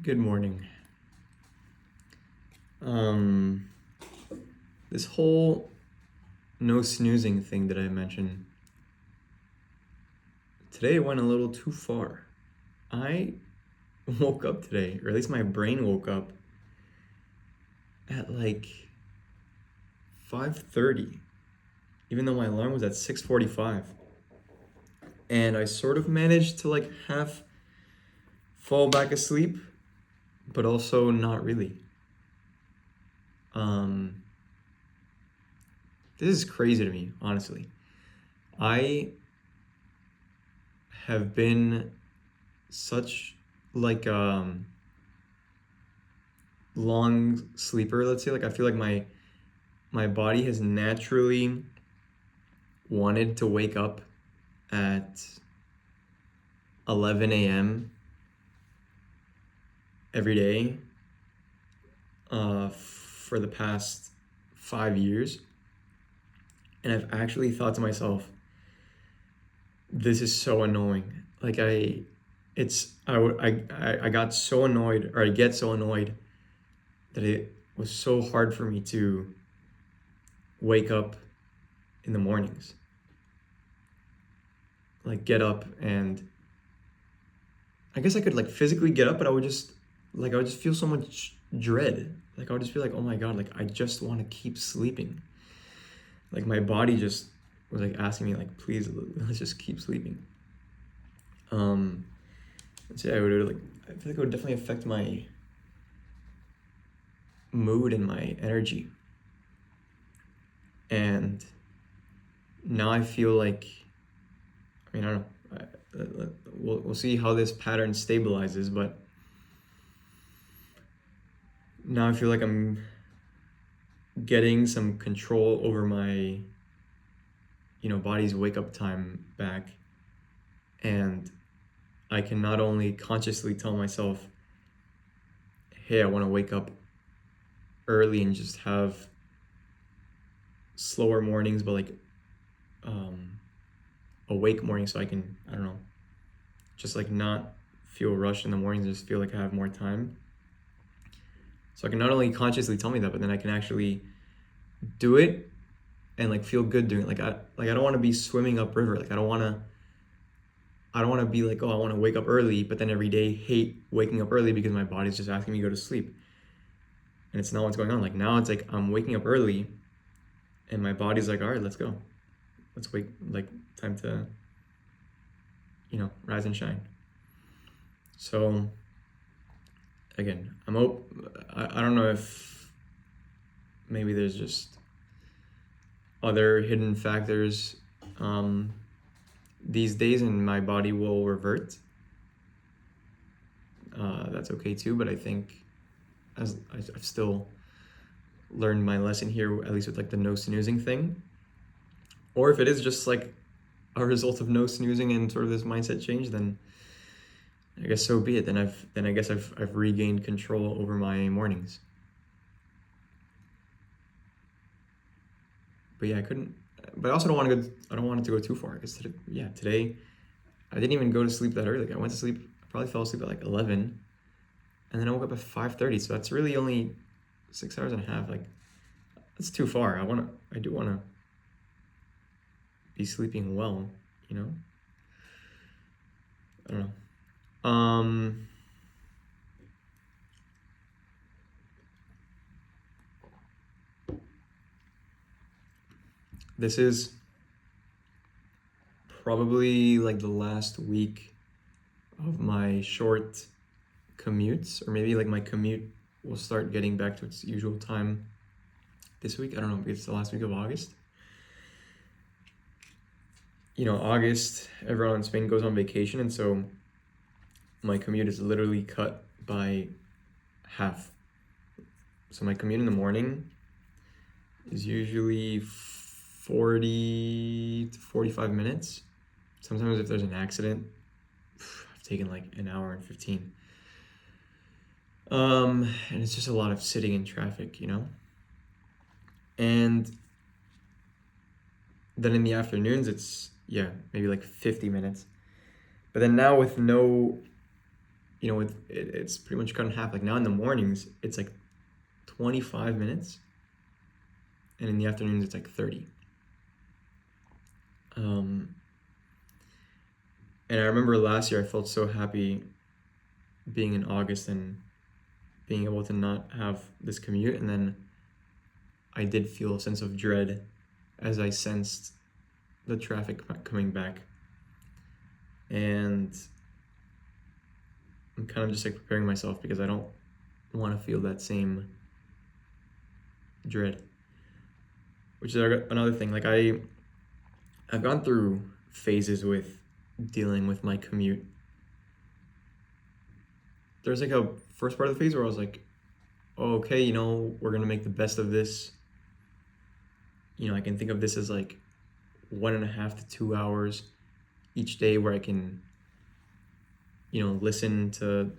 Good morning. Um, this whole no snoozing thing that I mentioned, today it went a little too far. I woke up today, or at least my brain woke up at like 5:30, even though my alarm was at 6:45. And I sort of managed to like half fall back asleep, but also not really. Um, this is crazy to me, honestly. I have been such like long sleeper, let's say. Like I feel like my body has naturally wanted to wake up at 11 a.m. every day for the past 5 years. And I've actually thought to myself, this is so annoying. Like I got so annoyed, or I get so annoyed that it was so hard for me to wake up in the mornings. Like get up, and I guess I could like physically get up, but I would just feel so much dread. Like I would just feel like, oh my God, like I just want to keep sleeping. Like my body just was like asking me like, please, let's just keep sleeping. So yeah, I feel like it would definitely affect my mood and my energy. And now I feel like, I don't know. We'll see how this pattern stabilizes, but now I feel like I'm getting some control over my, body's wake up time back. And I can not only consciously tell myself, hey, I want to wake up early and just have slower mornings, but like awake mornings, so I can, I don't know, just like not feel rushed in the mornings, just feel like I have more time. So I can not only consciously tell me that, but then I can actually do it and like feel good doing it. Like I don't want to be swimming upriver. Like I don't want to be like, oh, I want to wake up early, but then every day hate waking up early because my body's just asking me to go to sleep. And it's not what's going on. Like now it's like I'm waking up early and my body's like, all right, let's go. Let's wake, like time to, rise and shine. So again, I don't know if maybe there's just other hidden factors these days, and my body will revert. That's okay too, but I think as I've still learned my lesson here, at least with like the no snoozing thing. Or if it is just like a result of no snoozing and sort of this mindset change, then I guess so be it. Then I guess I've regained control over my mornings. But yeah, but I also don't want to go. I don't want it to go too far because today I didn't even go to sleep that early. Like I went to sleep. I probably fell asleep at like 11, and then I woke up at 5:30. So that's really only 6 hours and a half. Like that's too far. I do want to be sleeping well. I don't know. This is probably like the last week of my short commutes, or maybe like my commute will start getting back to its usual time this week. I don't know, maybe it's the last week of August. August, everyone in Spain goes on vacation, and so my commute is literally cut by half. So my commute in the morning is usually 40 to 45 minutes. Sometimes if there's an accident, I've taken like an hour and 15. And it's just a lot of sitting in traffic, And then in the afternoons, it's, maybe like 50 minutes. But then now with no, it's pretty much cut in half. Like now in the mornings, it's like 25 minutes, and in the afternoons, it's like 30. And I remember last year, I felt so happy being in August and being able to not have this commute, and then I did feel a sense of dread as I sensed the traffic coming back. And I'm kind of just like preparing myself because I don't want to feel that same dread. Which is another thing. Like I've gone through phases with dealing with my commute. There's like a first part of the phase where I was like, oh, okay, we're gonna make the best of this. I can think of this as like 1.5 to 2 hours each day where I can, listen to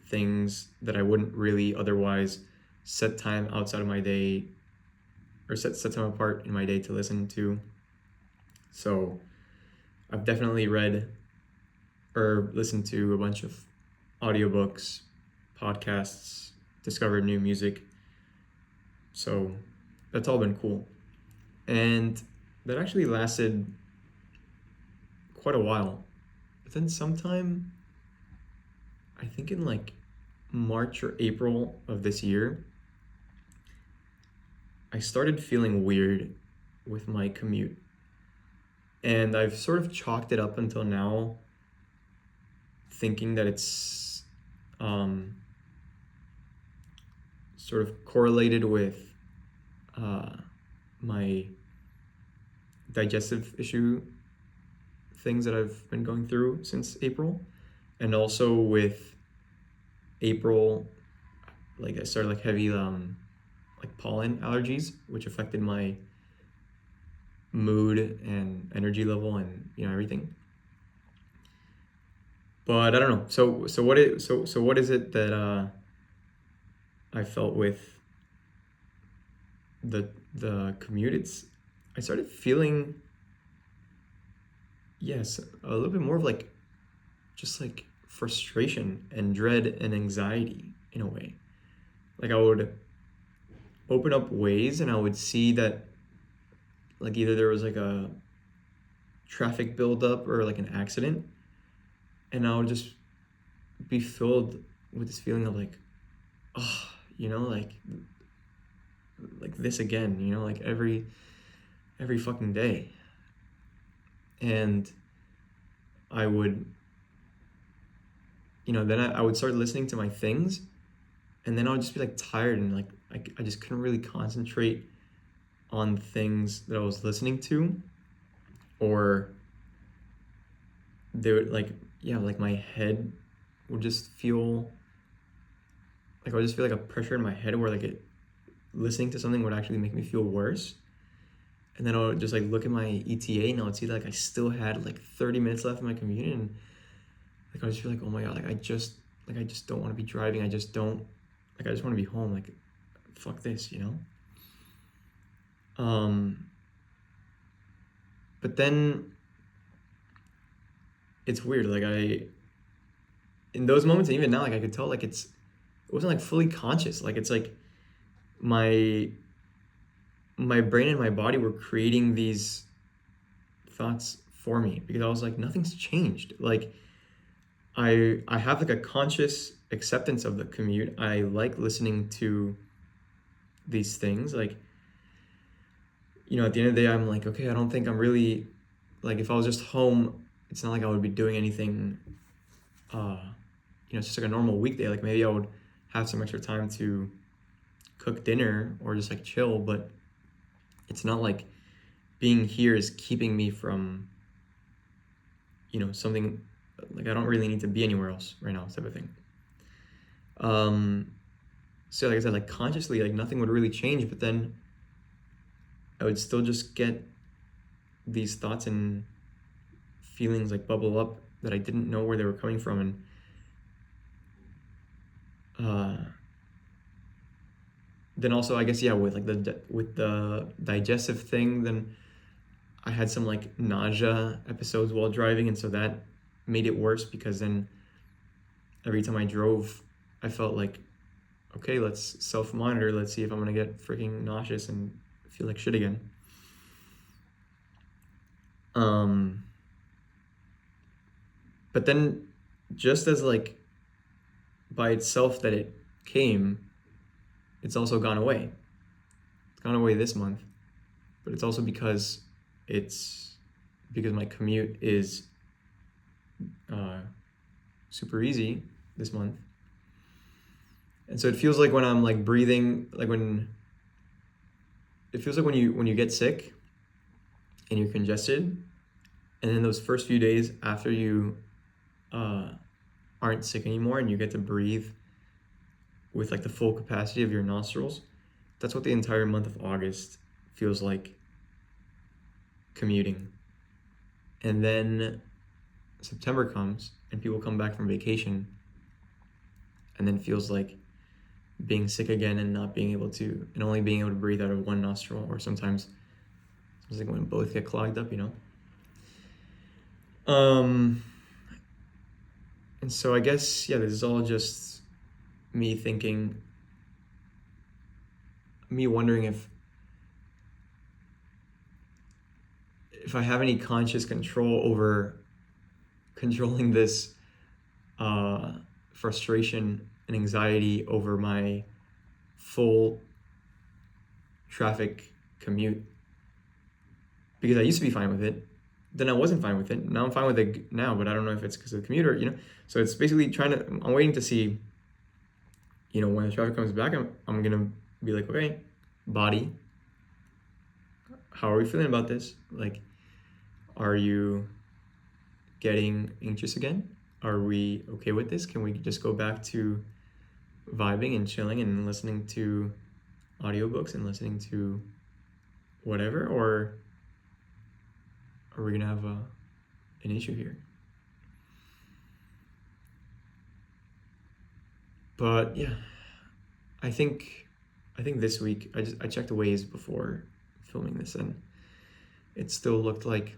things that I wouldn't really otherwise set time outside of my day or set time apart in my day to listen to. So I've definitely read or listened to a bunch of audiobooks, podcasts, discovered new music. So that's all been cool. And that actually lasted quite a while. But then sometime, I think in like March or April of this year, I started feeling weird with my commute. And I've sort of chalked it up until now, thinking that it's sort of correlated with my digestive issue things that I've been going through since April, and also with April, like I started like heavy like pollen allergies, which affected my mood and energy level and everything. But I don't know. So what is it that I felt with the commute? I started feeling, yes, a little bit more of like just like frustration and dread and anxiety in a way. Like I would open up Waze and I would see that like either there was like a traffic buildup or like an accident, and I would just be filled with this feeling of like, oh, like this again, like every fucking day. And I would, then I would start listening to my things, and then I would just be like tired and like I just couldn't really concentrate on things that I was listening to, or they would like my head would just feel like I would just feel like a pressure in my head where like listening to something would actually make me feel worse. And then I would just like look at my ETA and I would see that like I still had like 30 minutes left in my commute, and like I would just feel like, oh my god, like I just don't want to be driving. I just want to be home. Like fuck this, But then it's weird. Like in those moments, and even now, like I could tell, like it wasn't like fully conscious. Like it's like my brain and my body were creating these thoughts for me, because I was like, nothing's changed. Like I have like a conscious acceptance of the commute. I like listening to these things. Like, at the end of the day, I'm like, okay, I don't think I'm really, like, if I was just home, it's not like I would be doing anything, it's just like a normal weekday. Like maybe I would have some extra time to cook dinner or just like chill, but it's not like being here is keeping me from, something like I don't really need to be anywhere else right now, type of thing. So like I said, like consciously, like nothing would really change, but then I would still just get these thoughts and feelings like bubble up that I didn't know where they were coming from. And then also, I guess, yeah, with like with the digestive thing, then I had some like nausea episodes while driving, and so that made it worse, because then every time I drove, I felt like, okay, let's self-monitor. Let's see if I'm gonna get freaking nauseous and feel like shit again. But then, just as like by itself that it came, it's also gone away. It's gone away this month, but it's also because my commute is super easy this month. And so it feels like when I'm like breathing, it feels like when you get sick and you're congested, and then those first few days after you aren't sick anymore and you get to breathe with like the full capacity of your nostrils, that's what the entire month of August feels like commuting. And then September comes and people come back from vacation, and then feels like being sick again and not being able to, and only being able to breathe out of one nostril, or sometimes it's like when both get clogged up, And so I guess, yeah, this is all just me wondering if I have any conscious control over controlling this frustration and anxiety over my full traffic commute. Because I used to be fine with it, then I wasn't fine with it. Now I'm fine with it now, but I don't know if it's because of the commuter, So it's basically I'm waiting to see, when the traffic comes back, I'm gonna be like, okay, body, how are we feeling about this? Like, are you getting anxious again? Are we okay with this? Can we just go back to vibing and chilling and listening to audiobooks and listening to whatever? Or are we gonna have an issue here? But yeah, I think this week I checked the Waze before filming this, and it still looked like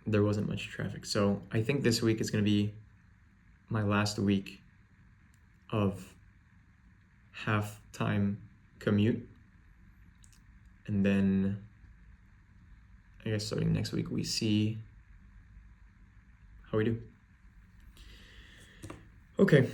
there wasn't much traffic. So I think this week is gonna be my last week of half-time commute, and then I guess starting next week we see how we do. Okay.